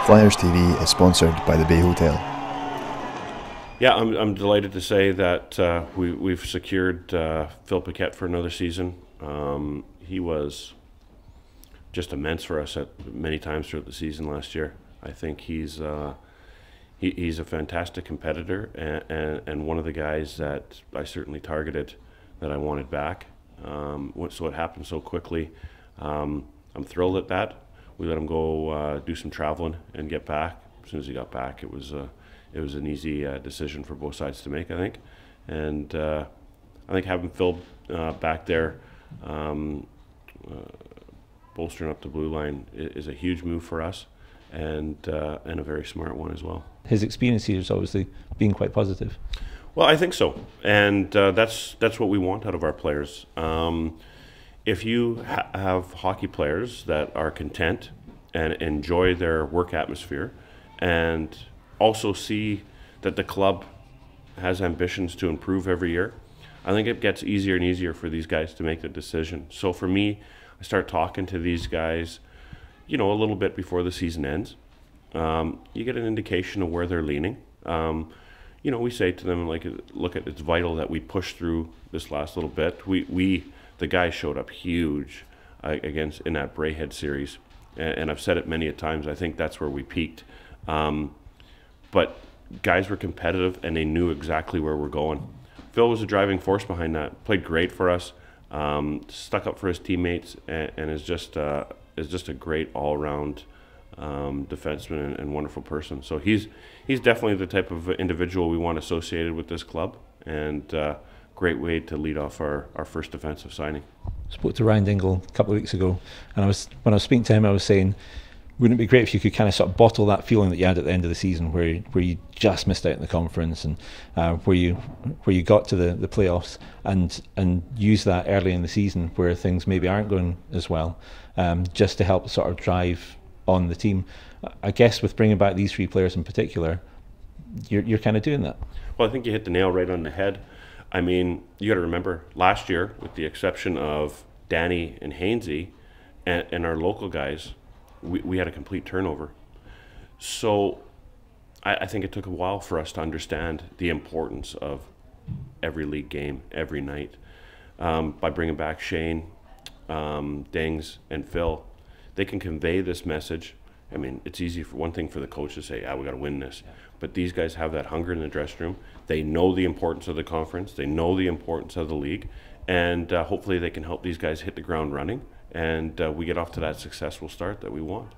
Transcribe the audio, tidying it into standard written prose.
Flyers TV is sponsored by the Bay Hotel. Yeah, I'm delighted to say that we've secured Phil Paquet for another season. He was just immense for us at many times throughout the season last year. I think he's a fantastic competitor and one of the guys that I certainly targeted that I wanted back. So it happened so quickly. I'm thrilled at that. We let him go do some traveling and get back. As soon as he got back, it was an easy decision for both sides to make, I think. And I think having Phil back there, bolstering up the blue line, is a huge move for us, and a very smart one as well. His experience here has obviously been quite positive. Well, I think so, and that's what we want out of our players. If you have hockey players that are content and enjoy their work atmosphere, and also see that the club has ambitions to improve every year, I think it gets easier and easier for these guys to make the decision. So for me, I start talking to these guys, a little bit before the season ends. You get an indication of where they're leaning. We say to them, look, it's vital that we push through this last little bit. The guys showed up huge in that Brayhead series, and I've said it many a times. I think that's where we peaked. But guys were competitive and they knew exactly where we're going. Phil was a driving force behind that. Played great for us. Stuck up for his teammates, and is just a great all-around defenseman and wonderful person. So he's definitely the type of individual we want associated with this club, and great way to lead off our first defensive signing. I spoke to Ryan Dingle a couple of weeks ago, and when I was speaking to him, I was saying, wouldn't it be great if you could kind of sort of bottle that feeling that you had at the end of the season, where you just missed out in the conference, and where you got to the playoffs, and use that early in the season where things maybe aren't going as well, just to help sort of drive on the team. I guess with bringing back these three players in particular, you're kind of doing that. Well, I think you hit the nail right on the head. I mean, you got to remember, last year, with the exception of Danny and Hainsey and our local guys, we had a complete turnover. So I think it took a while for us to understand the importance of every league game, every night. By bringing back Shane, Dings, and Phil, they can convey this message. I mean, it's easy for one thing for the coach to say, we got to win this. But these guys have that hunger in the dressing room. They know the importance of the conference. They know the importance of the league. And hopefully they can help these guys hit the ground running, and we get off to that successful start that we want.